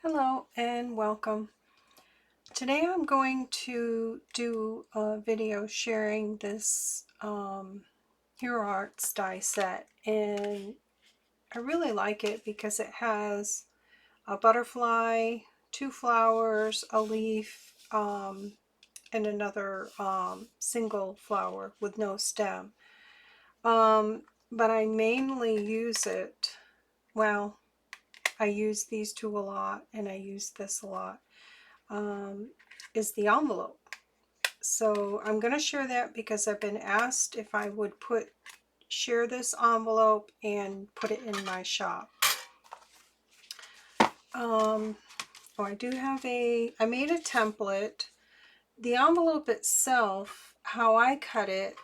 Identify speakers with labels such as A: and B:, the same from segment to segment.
A: Hello and welcome. Today I'm going to do a video sharing this Hero Arts die set, and I really like it because it has a butterfly, two flowers, a leaf, and another single flower with no stem. But I mainly use it, well, I use these two a lot and I use this a lot. Is the envelope. So I'm going to share that because I've been asked if I would share this envelope and put it in my shop. I do have I made a template. The envelope itself, how I cut it,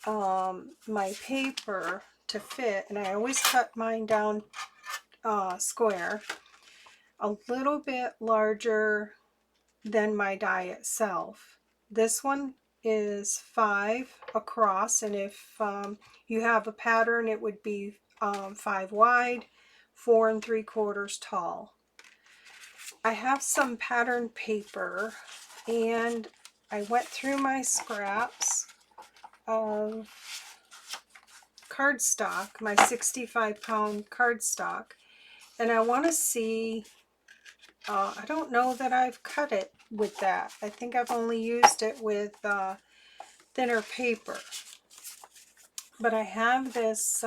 A: my paper to fit, and I always cut mine down square, a little bit larger than my die itself. This one is 5 across, and if you have a pattern, it would be 5 wide, 4 3/4 tall. I have some pattern paper, and I went through my scraps of cardstock, my 65-pound cardstock, and I want to see, I don't know that I've cut it with that. I think I've only used it with thinner paper. But I have this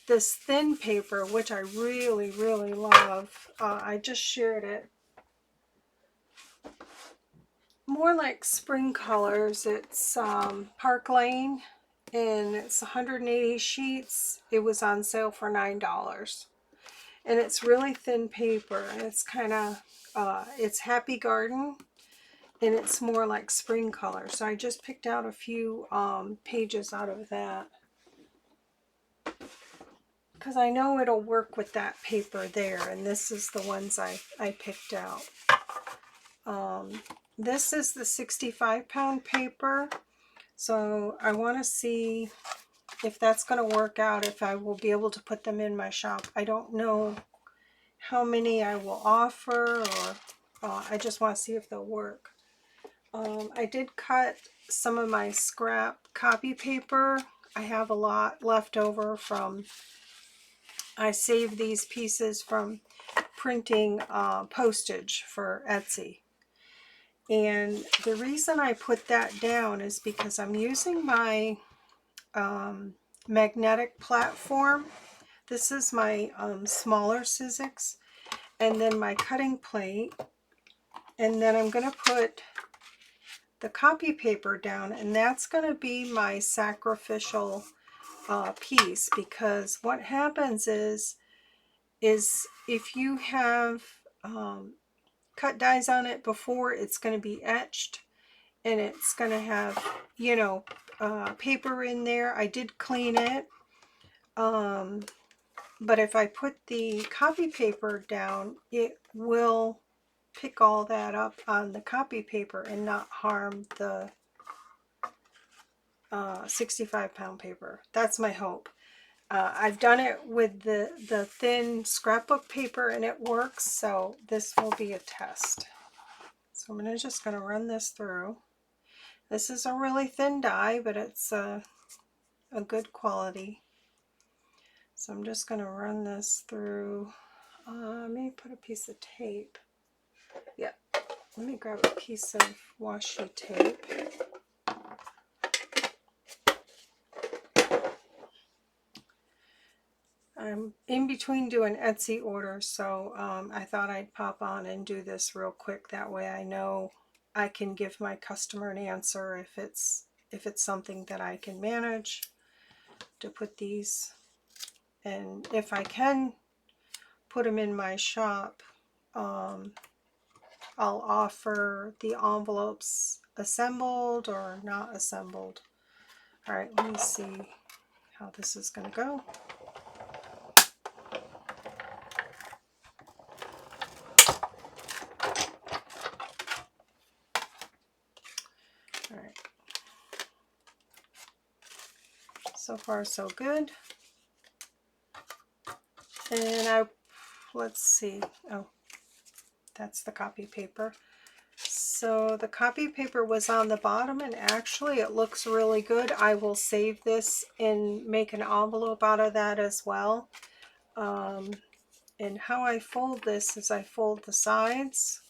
A: this thin paper, which I really, really love. I just shared it. More like spring colors. It's Park Lane, and it's 180 sheets. It was on sale for $9. And it's really thin paper, and it's kind of, it's Happy Garden, and it's more like spring color. So I just picked out a few pages out of that because I know it'll work with that paper there, and this is the ones I picked out. This is the 65-pound paper, so I want to see if that's going to work out, if I will be able to put them in my shop. I don't know how many I will offer, or I just want to see if they'll work. I did cut some of my scrap copy paper. I have a lot left over from, I saved these pieces from printing postage for Etsy. And the reason I put that down is because I'm using my magnetic platform. This is my smaller Sizzix, and then my cutting plate, and then I'm going to put the copy paper down, and that's going to be my sacrificial piece, because what happens is if you have cut dies on it before, it's going to be etched, and it's going to have, you know, paper in there. I did clean it, but if I put the copy paper down, it will pick all that up on the copy paper and not harm the 65-pound paper. That's my hope. I've done it with the thin scrapbook paper, and it works, so this will be a test. So I'm just going to run this through. This is a really thin die, but it's a good quality. So I'm just going to run this through. Let me put a piece of tape. Yeah, let me grab a piece of washi tape. I'm in between doing Etsy orders, so I thought I'd pop on and do this real quick. That way I know I can give my customer an answer if it's something that I can manage to put these. And if I can put them in my shop, I'll offer the envelopes assembled or not assembled. All right, let me see how this is going to go. All right. So far, so good. And let's see. Oh, That's the copy paper. So the copy paper was on the bottom, and actually it looks really good. I will save this and make an envelope out of that as well. And how I fold this is I fold the sides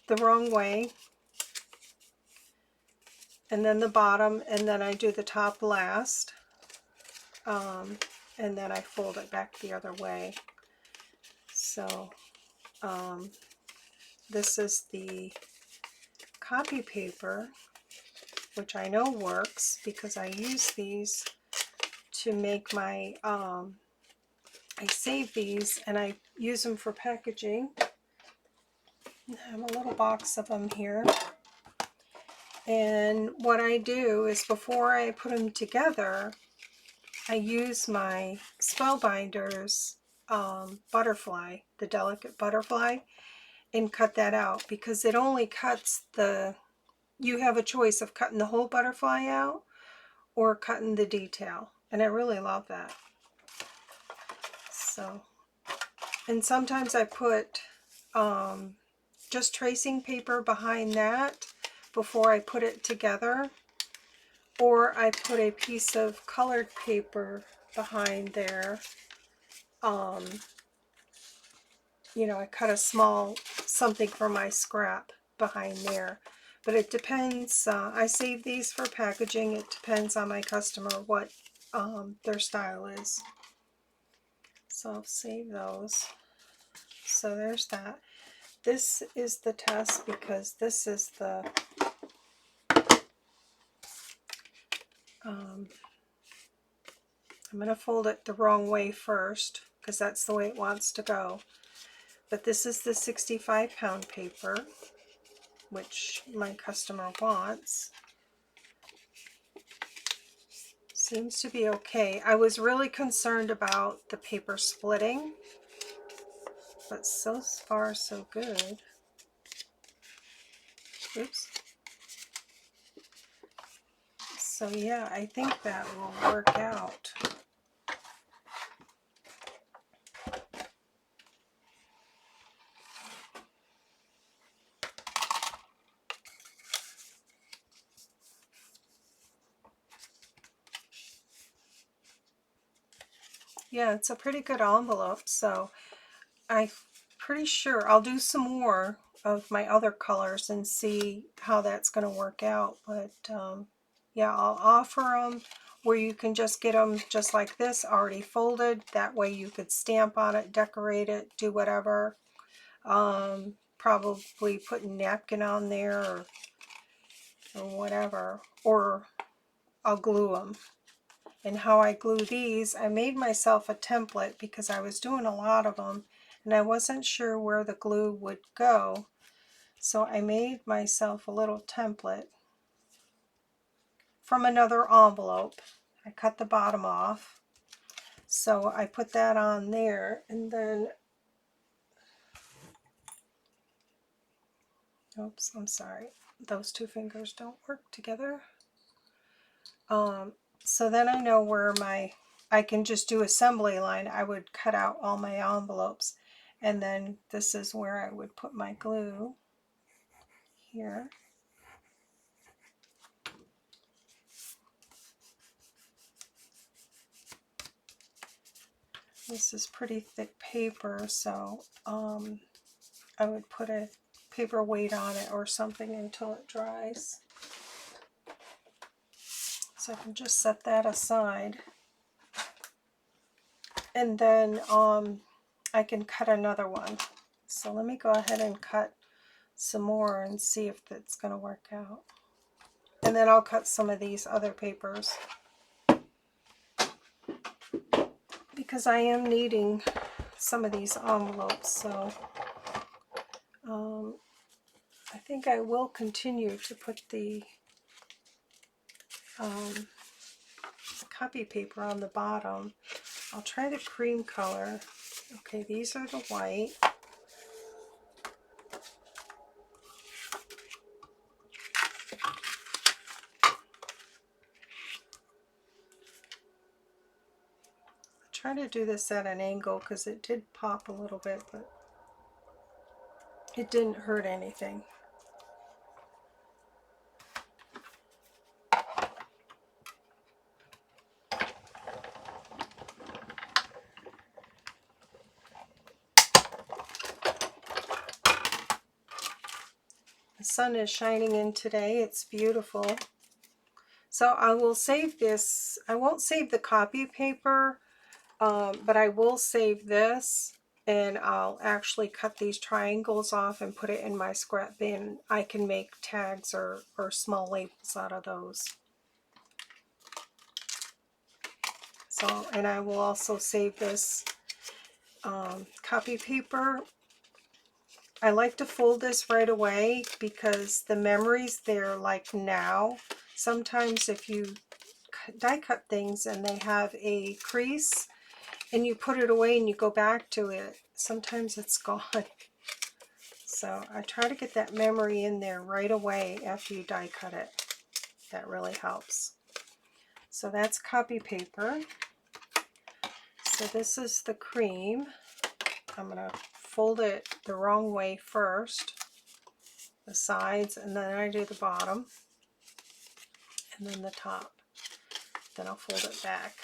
A: the wrong way, and then the bottom, and then I do the top last, and then I fold it back the other way. So this is the copy paper, which I know works because I use these to make my, I save these and I use them for packaging. I have a little box of them here. And what I do is before I put them together, I use my Spellbinders butterfly, the delicate butterfly, and cut that out because it only cuts the, you have a choice of cutting the whole butterfly out or cutting the detail. And I really love that. So, and sometimes I put just tracing paper behind that before I put it together, or I put a piece of colored paper behind there. You know, I cut a small something for my scrap behind there. But it depends. I save these for packaging. It depends on my customer what their style is. So I'll save those. So there's that. This is the test because this is the I'm going to fold it the wrong way first because that's the way it wants to go. But this is the 65-pound paper, which my customer wants. Seems to be okay. I was really concerned about the paper splitting, but so far so good. Oops. So yeah, I think that will work out. Yeah, it's a pretty good envelope, so I'm pretty sure I'll do some more of my other colors and see how that's going to work out. But yeah, I'll offer them where you can just get them just like this, already folded. That way you could stamp on it, decorate it, do whatever. Probably put a napkin on there or whatever. Or I'll glue them. And how I glue these, I made myself a template because I was doing a lot of them and I wasn't sure where the glue would go. So I made myself a little template from another envelope. I cut the bottom off. So I put that on there, and then, oops, I'm sorry. Those two fingers don't work together. So then I know where I can just do assembly line. I would cut out all my envelopes, and then this is where I would put my glue here. This is pretty thick paper, so I would put a paper weight on it or something until it dries. So I can just set that aside. And then I can cut another one. So let me go ahead and cut some more and see if that's going to work out. And then I'll cut some of these other papers because I am needing some of these envelopes. So I think I will continue to put the copy paper on the bottom. I'll try the cream color. Okay, these are the white. Try to do this at an angle because it did pop a little bit, but It didn't hurt anything. The sun is shining in today. It's beautiful. So I will save this. I won't save the copy paper, but I will save this, and I'll actually cut these triangles off and put it in my scrap bin. I can make tags or small labels out of those. So, and I will also save this copy paper. I like to fold this right away because the memory's there like now. Sometimes if you die cut things and they have a crease and you put it away and you go back to it, sometimes it's gone. So I try to get that memory in there right away after you die cut it. That really helps. So that's copy paper. So this is the cream. I'm going to fold it the wrong way first, the sides, and then I do the bottom, and then the top. Then I'll fold it back.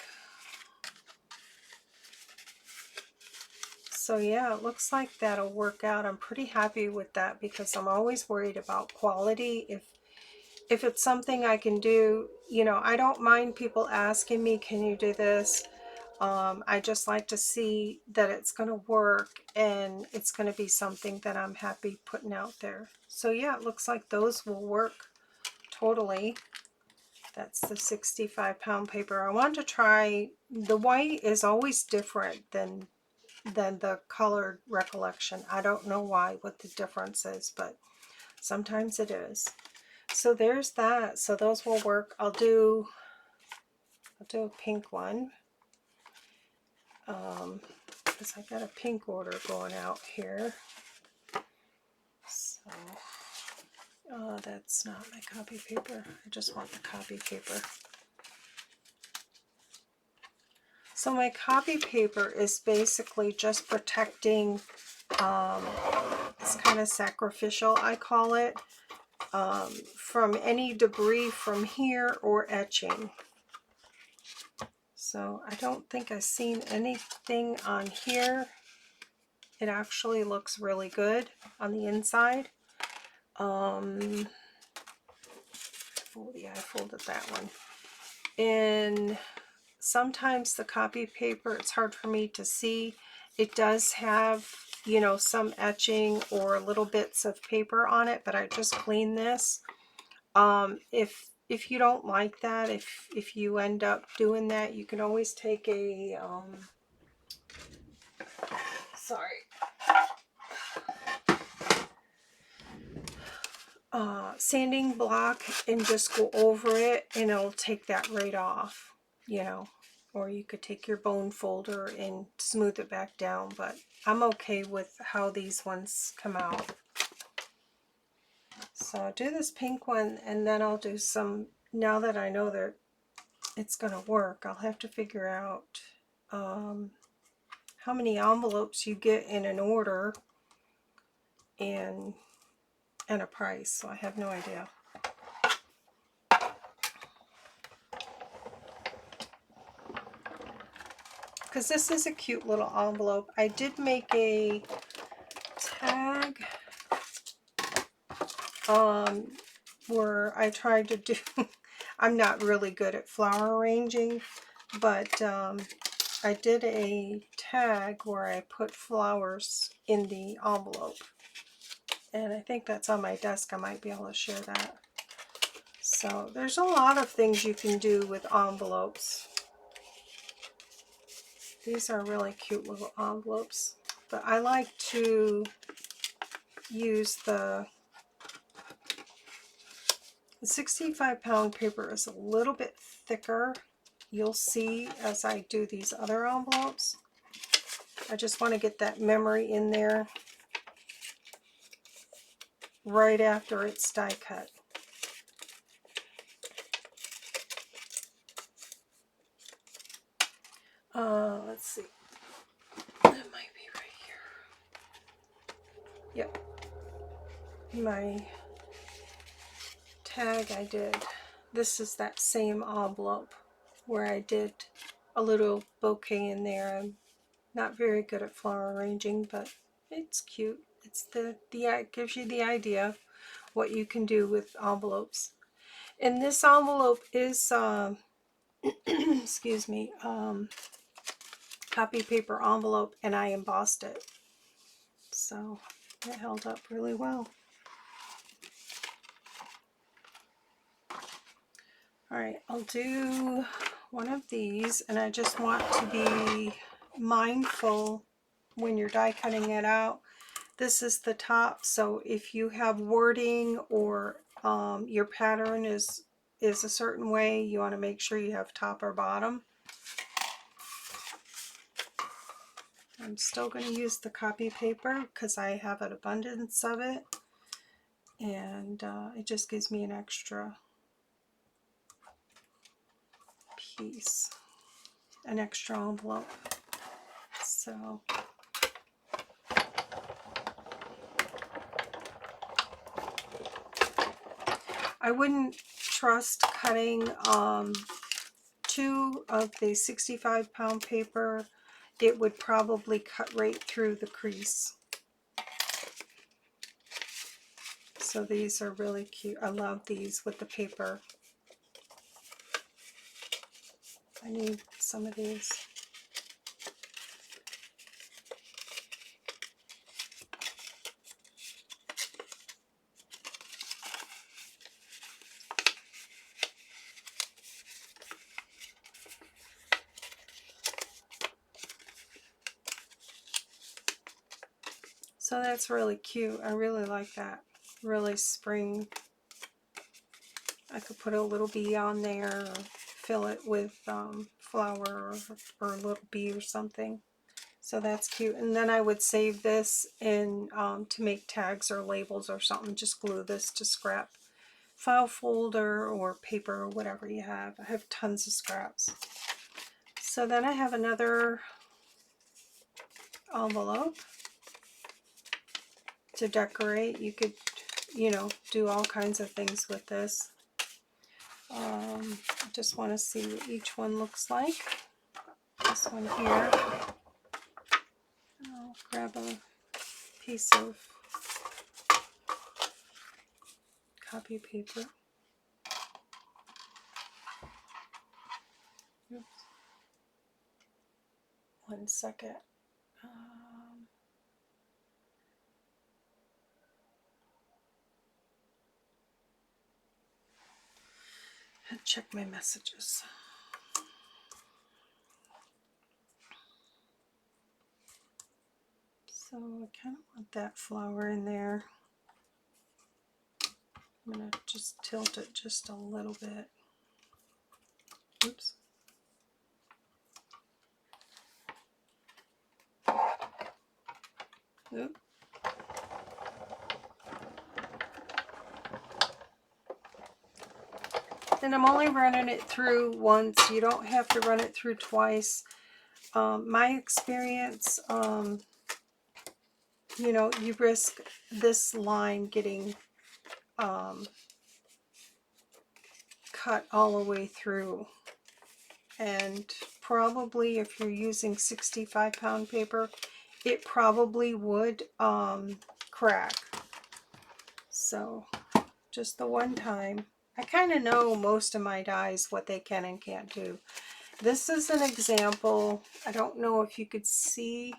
A: So yeah, it looks like that'll work out. I'm pretty happy with that because I'm always worried about quality. If it's something I can do, you know, I don't mind people asking me, can you do this? I just like to see that it's going to work and it's going to be something that I'm happy putting out there. So yeah, it looks like those will work totally. That's the 65-pound paper. I want to try, the white is always different than the colored recollection. I don't know why, what the difference is, but sometimes it is. So there's that. So those will work. I'll do a pink one. Because I got a pink order going out here. So, that's not my copy paper. I just want the copy paper. So my copy paper is basically just protecting, it's kind of sacrificial, I call it, from any debris from here or etching. So I don't think I've seen anything on here. It actually looks really good on the inside. Yeah, I folded that one. And sometimes the copy paper, it's hard for me to see. It does have, you know, some etching or little bits of paper on it, but I just cleaned this. If you don't like that, if you end up doing that, you can always take a sanding block and just go over it, and it'll take that right off, you know. Or you could take your bone folder and smooth it back down, but I'm okay with how these ones come out. So I'll do this pink one, and then I'll do some, now that I know that it's going to work, I'll have to figure out how many envelopes you get in an order and a price. So I have no idea. Because this is a cute little envelope. I did make a tag where I tried to do, I'm not really good at flower arranging, but I did a tag where I put flowers in the envelope. And I think that's on my desk. I might be able to share that. So there's a lot of things you can do with envelopes. These are really cute little envelopes. But I like to use the 65-pound paper is a little bit thicker. You'll see as I do these other envelopes. I just want to get that memory in there right after it's die cut. Let's see. That might be right here. Yep. my tag I did, this is that same envelope where I did a little bouquet in there. I'm not very good at flower arranging, but it's cute. It's it gives you the idea of what you can do with envelopes. And this envelope is excuse me, copy paper envelope, and I embossed it, so it held up really well. Alright, I'll do one of these, and I just want to be mindful when you're die cutting it out. This is the top, so if you have wording or your pattern is a certain way, you want to make sure you have top or bottom. I'm still going to use the copy paper because I have an abundance of it, and it just gives me an extra piece, an extra envelope. So I wouldn't trust cutting 2 of the 65-pound paper. It would probably cut right through the crease. So these are really cute. I love these with the paper. I need some of these. So that's really cute. I really like that. Really spring. I could put a little bee on there, or fill it with flower, or a little bee or something. So that's cute. And then I would save this in to make tags or labels or something. Just glue this to scrap file folder or paper or whatever you have. I have tons of scraps. So then I have another envelope to decorate. You could, you know, do all kinds of things with this. I just want to see what each one looks like. This one here. I'll grab a piece of copy paper. Oops. 1 second. Check my messages. So I kind of want that flower in there. I'm going to just tilt it just a little bit. Oops. Oop. And I'm only running it through once. You don't have to run it through twice. My experience, you know, you risk this line getting cut all the way through. And probably if you're using 65-pound paper, it probably would crack. So just the one time. I kind of know most of my dies what they can and can't do. This is an example. I don't know if you could see,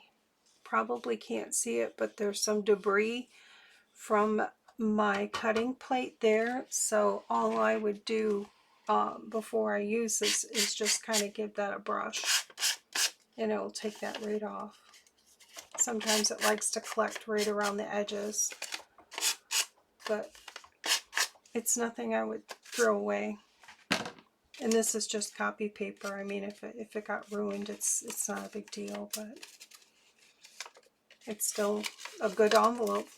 A: probably can't see it, but there's some debris from my cutting plate there. So all I would do before I use this is just kind of give that a brush, and it will take that right off. Sometimes it likes to collect right around the edges, but it's nothing I would throw away. And this is just copy paper. I mean, if it got ruined, it's not a big deal, but it's still a good envelope.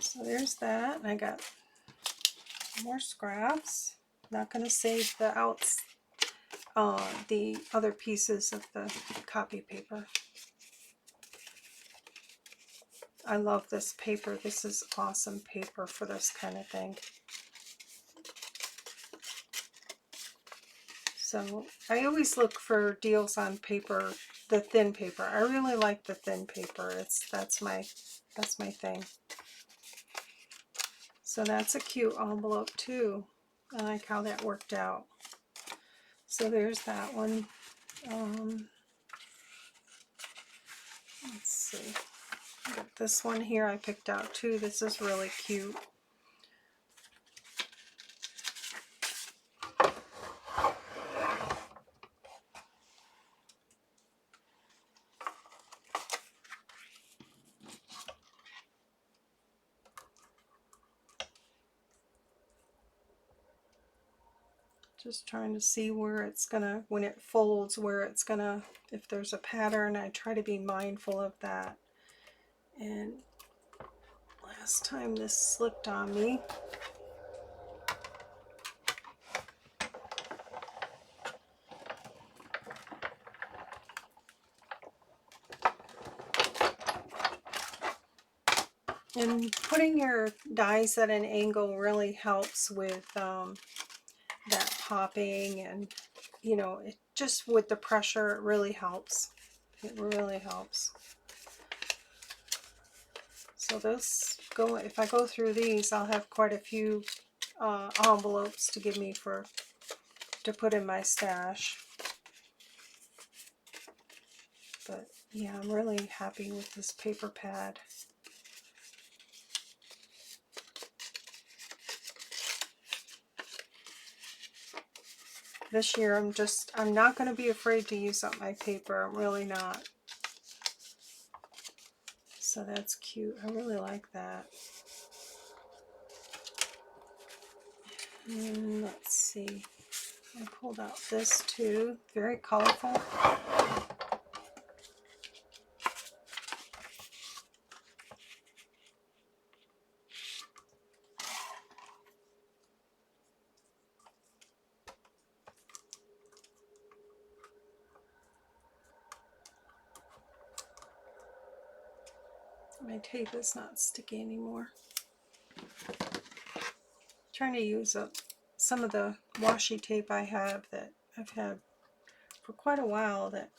A: So there's that. And I got more scraps. Not going to save the the other pieces of the copy paper. I love this paper. This is awesome paper for this kind of thing. So I always look for deals on paper, the thin paper. I really like the thin paper. That's my thing. So that's a cute envelope too. I like how that worked out. So there's that one. Let's see. Got this one here I picked out too. This is really cute. Just trying to see where it's gonna, when it folds, where it's gonna, if there's a pattern, I try to be mindful of that. And last time this slipped on me. And putting your dies at an angle really helps with that popping, and you know, it just with the pressure, it really helps. It really helps. So those go, if I go through these, I'll have quite a few envelopes to give me to put in my stash. But yeah, I'm really happy with this paper pad. This year I'm not going to be afraid to use up my paper. I'm really not. So that's cute. I really like that. And let's see. I pulled out this too. Very colorful. My tape is not sticky anymore. I'm trying to use up some of the washi tape I have that I've had for quite a while that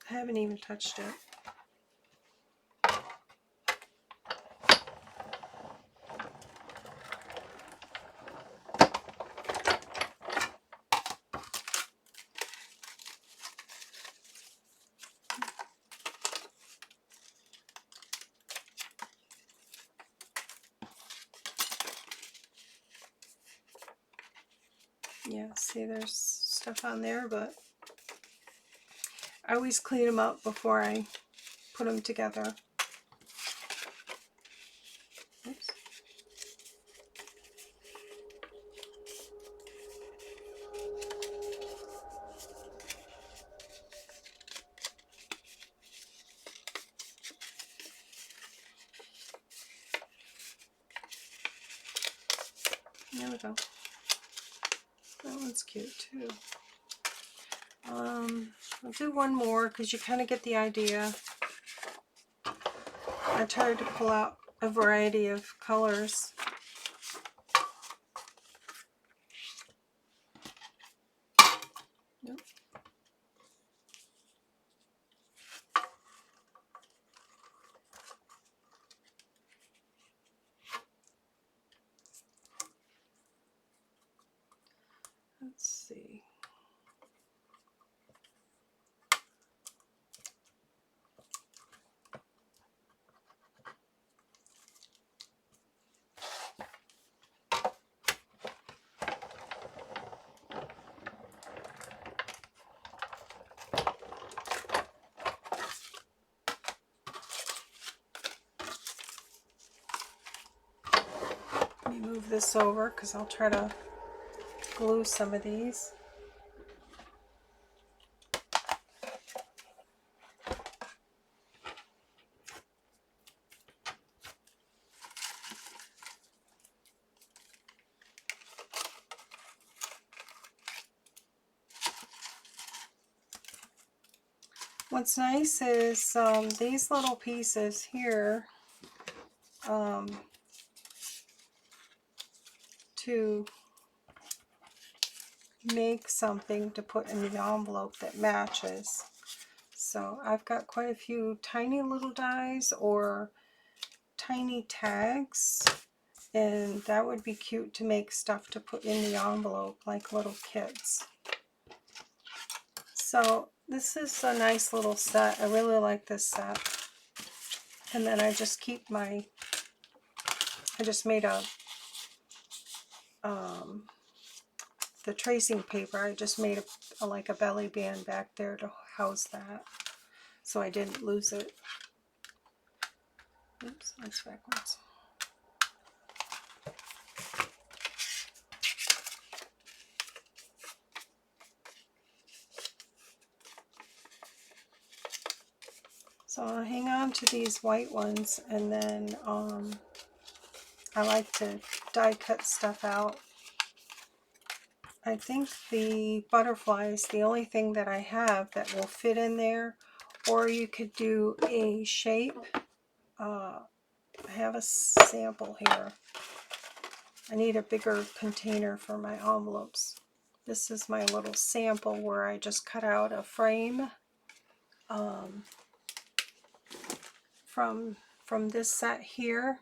A: I haven't even touched it. Yeah, see there's stuff on there, but I always clean them up before I put them together. Oops. There we go. That one's cute too. I'll do one more because you kind of get the idea. I tried to pull out a variety of colors. Nope. Let's see. Let me move this over because I'll try to glue some of these. What's nice is these little pieces here to make something to put in the envelope that matches. So I've got quite a few tiny little dies or tiny tags, and that would be cute to make stuff to put in the envelope like little kits. So this is a nice little set. I really like this set. And then I just keep my, I just made a the tracing paper, I just made a like a belly band back there to house that, so I didn't lose it. Oops, that's backwards. So I'll hang on to these white ones, and then I like to die cut stuff out. I think the butterfly is the only thing that I have that will fit in there, or you could do a shape. I have a sample here. I need a bigger container for my envelopes. This is my little sample where I just cut out a frame from this set here,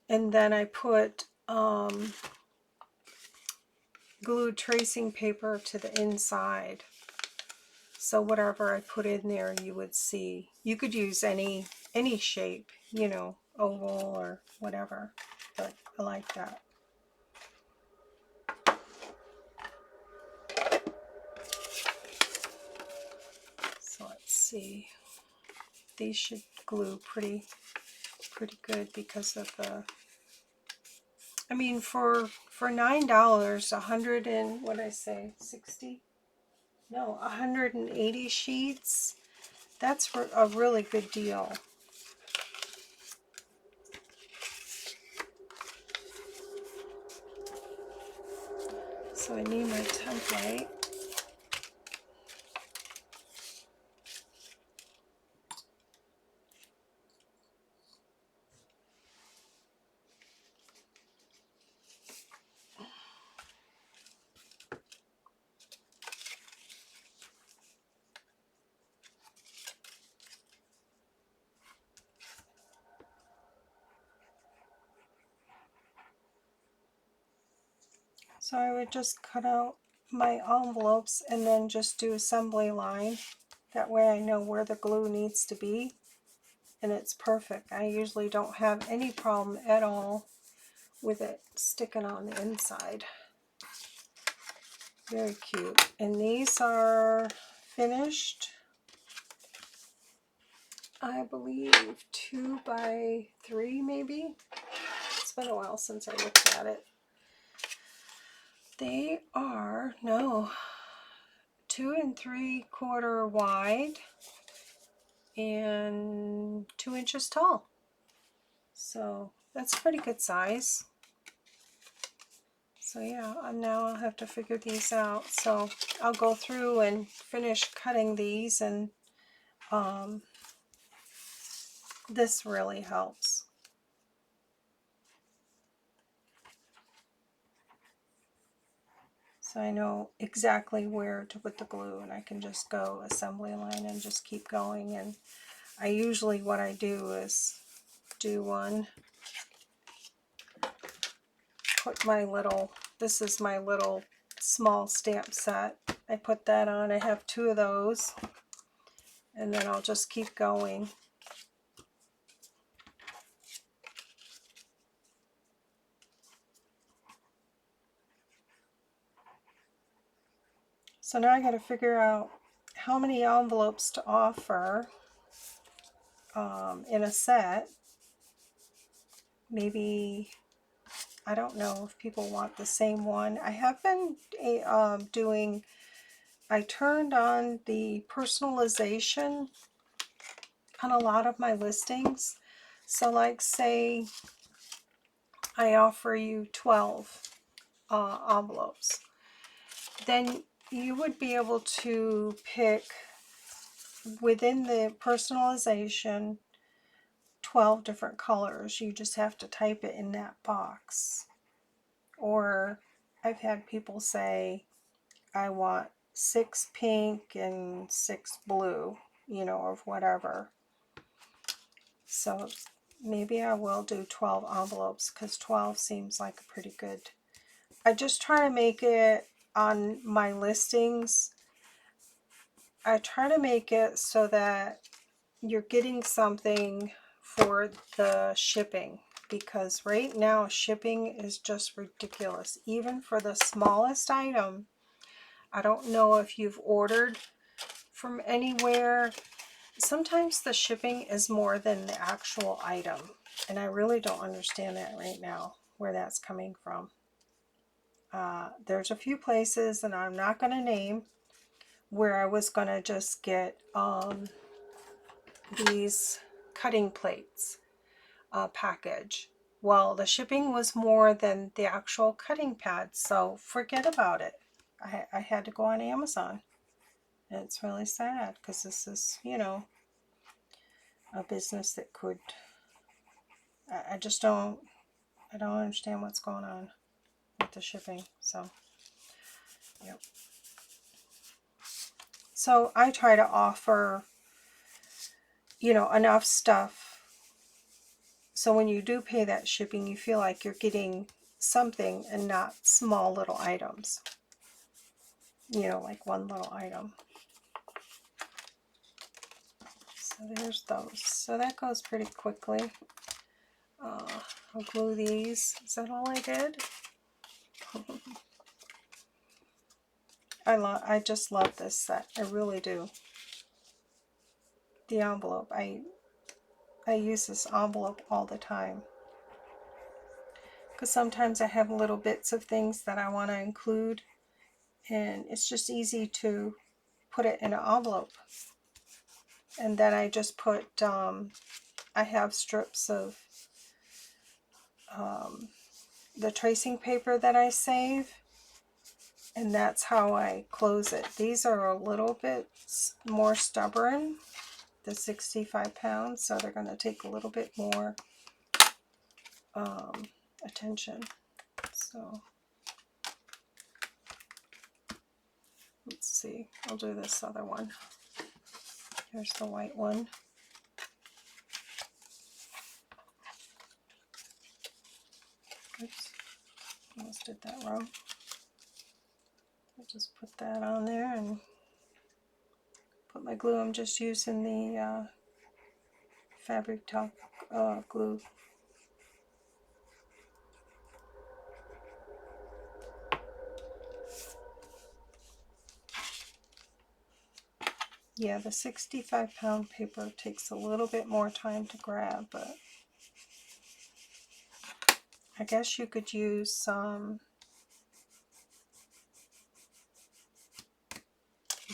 A: and then I put glued tracing paper to the inside. So whatever I put in there, you would see. You could use any shape, you know, oval or whatever, but I like that. So let's see. These should glue pretty good because of the, I mean, for $9, 100 and what did I say, 60? No, 180 sheets. That's a really good deal. So I need my template. So I would just cut out my envelopes and then just do assembly line. That way I know where the glue needs to be, and it's perfect. I usually don't have any problem at all with it sticking on the inside. Very cute. And these are finished, I believe 2 by 3 maybe. It's been a while since I looked at it. They are, no, 2 3/4 wide and 2 inches tall. So that's a pretty good size. So yeah, now I'll have to figure these out. So I'll go through and finish cutting these, and this really helps. So I know exactly where to put the glue, and I can just go assembly line and just keep going. And I usually, what I do is do one, put my little, this is my little small stamp set. I put that on. I have 2 of those, and then I'll just keep going. So now I got to figure out how many envelopes to offer in a set. Maybe, I don't know if people want the same one. I have been doing, I turned on the personalization on a lot of my listings. So like say I offer you 12 envelopes. Then you would be able to pick within the personalization, 12 different colors. You just have to type it in that box. Or I've had people say, I want 6 pink and 6 blue, you know, or whatever. So maybe I will do 12 envelopes because 12 seems like a pretty good. I just try to make it on my listings. I try to make it so that you're getting something for the shipping, because right now shipping is just ridiculous. Even for the smallest item, I don't know if you've ordered from anywhere. Sometimes the shipping is more than the actual item, and I really don't understand that right now, where that's coming from. There's a few places, and I'm not going to name, where I was going to just get these cutting plates package. Well, the shipping was more than the actual cutting pads, so forget about it. I had to go on Amazon. And it's really sad because this is, you know, a business that could, I just don't, I don't understand what's going on with the shipping. So, yep. So I try to offer, you know, enough stuff so when you do pay that shipping, you feel like you're getting something and not small little items. You know, like one little item. So there's those. So that goes pretty quickly. I'll glue these. Is that all I did? I just love this set. I really do. The envelope. I use this envelope all the time. Because sometimes I have little bits of things that I want to include. And it's just easy to put it in an envelope. And then I just put, I have strips of the tracing paper that I save. And that's how I close it. These are a little bit more stubborn, the 65 pounds, so they're going to take a little bit more attention. So let's see, I'll do this other one. Here's the white one. Oops, almost did that wrong. I'll just put that on there and put my glue. I'm just using the fabric top glue. Yeah, the 65-pound paper takes a little bit more time to grab, but I guess you could use some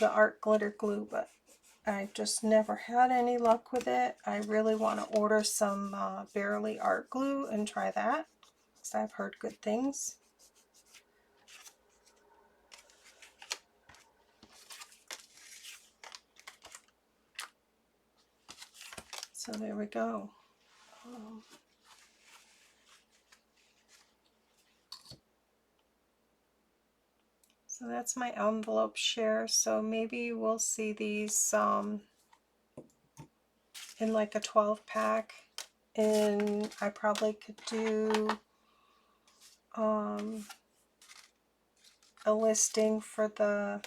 A: the art glitter glue, but I just never had any luck with it. I really want to order some Barely art glue and try that, because I've heard good things. So there we go. So that's my envelope share. So maybe we'll see these in like a 12 pack. And I probably could do a listing for the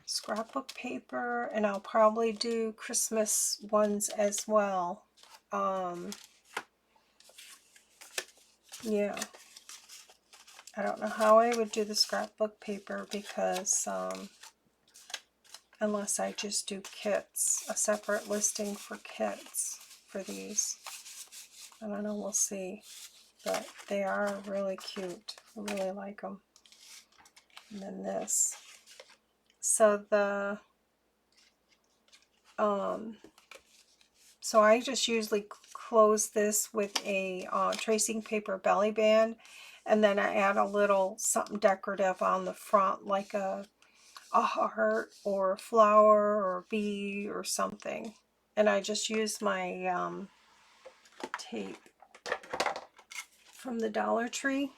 A: scrapbook paper, and I'll probably do Christmas ones as well. Yeah, I don't know how I would do the scrapbook paper, because unless I just do kits, a separate listing for kits for these. I don't know, we'll see. But they are really cute. I really like them. And then this. So the so I just usually close this with a tracing paper belly band, and then I add a little something decorative on the front, like a a heart or a flower or a bee or something. And I just used my tape from the Dollar Tree.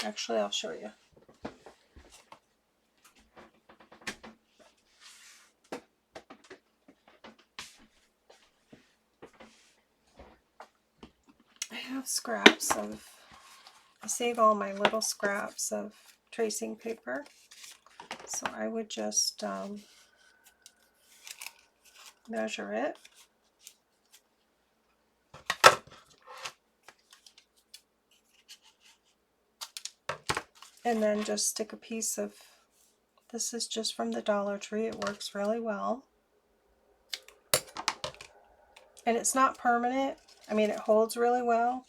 A: Actually, I'll show you. I have scraps of, I save all my little scraps of tracing paper. So I would just measure it. And then just stick a piece of, this is just from the Dollar Tree. It works really well. And it's not permanent. I mean, it holds really well.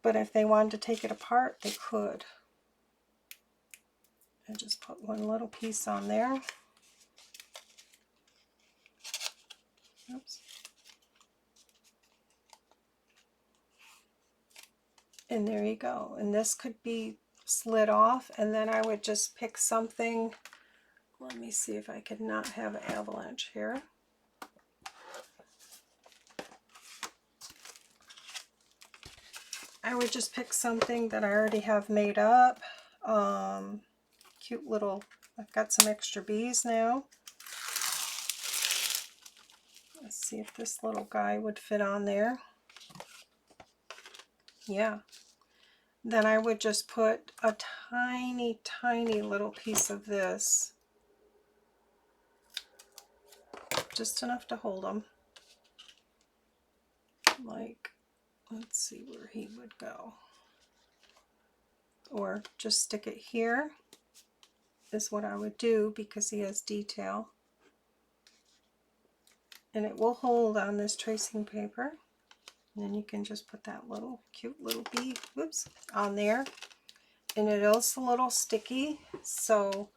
A: But if they wanted to take it apart, they could. And just put one little piece on there. Oops. And there you go. And this could be slid off, and then I would just pick something. Let me see if I could not have an avalanche here. I would just pick something that I already have made up. Cute little, I've got some extra bees now. Let's see if this little guy would fit on there. Yeah. Then I would just put a tiny, tiny little piece of this. Just enough to hold them. Like, let's see where he would go. Or just stick it here is what I would do, because he has detail. And it will hold on this tracing paper. And then you can just put that little cute little bee, whoops, on there. And it is a little sticky so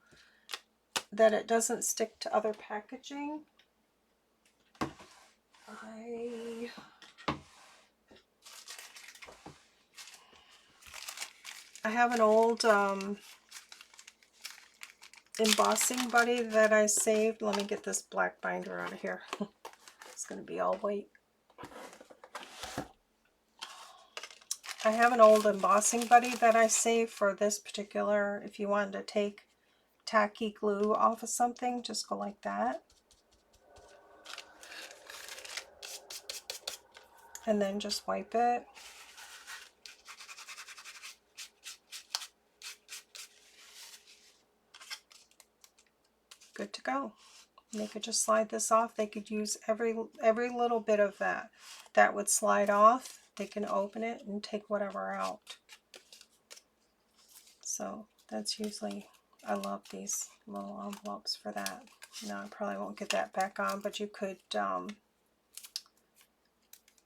A: that it doesn't stick to other packaging. I have an old embossing buddy that I saved. Let me get this black binder out of here. It's going to be all white. I have an old embossing buddy that I saved for this particular, if you wanted to take tacky glue off of something, just go like that. And then just wipe it. Good to go. And they could just slide this off. They could use every little bit of that. That would slide off. They can open it and take whatever out. So that's usually, I love these little envelopes for that. Now I probably won't get that back on, but you could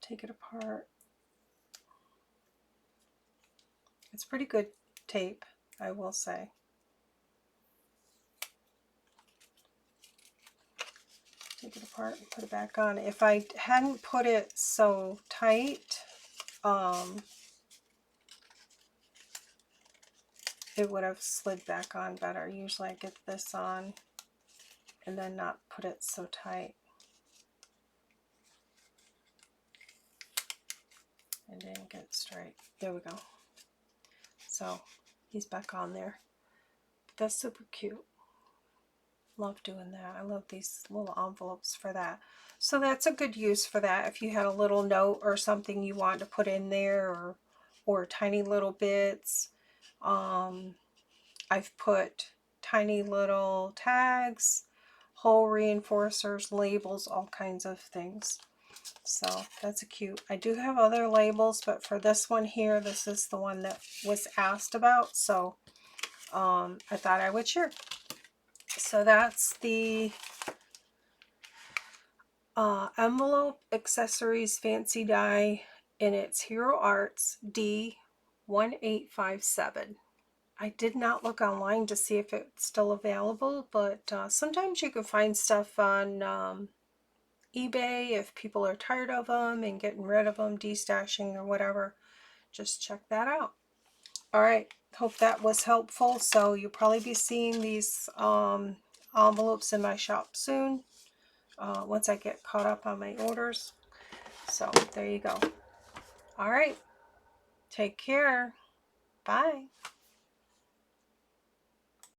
A: take it apart. It's pretty good tape, I will say. Take it apart and put it back on. If I hadn't put it so tight, it would have slid back on better. Usually I get this on and then not put it so tight. And didn't get it straight. There we go. So he's back on there. That's super cute. Love doing that. I love these little envelopes for that. So that's a good use for that. If you had a little note or something you want to put in there, or tiny little bits. I've put tiny little tags, hole reinforcers, labels, all kinds of things. So that's a cute. I do have other labels, but for this one here, this is the one that was asked about. So I thought I would share. So that's the envelope accessories fancy die, and it's Hero Arts D1857. I did not look online to see if it's still available, but sometimes you can find stuff on eBay if people are tired of them and getting rid of them, destashing or whatever. Just check that out. All right, Hope that was helpful. So you'll probably be seeing these envelopes in my shop soon, once I get caught up on my orders. So there you go. All right. Take care. Bye.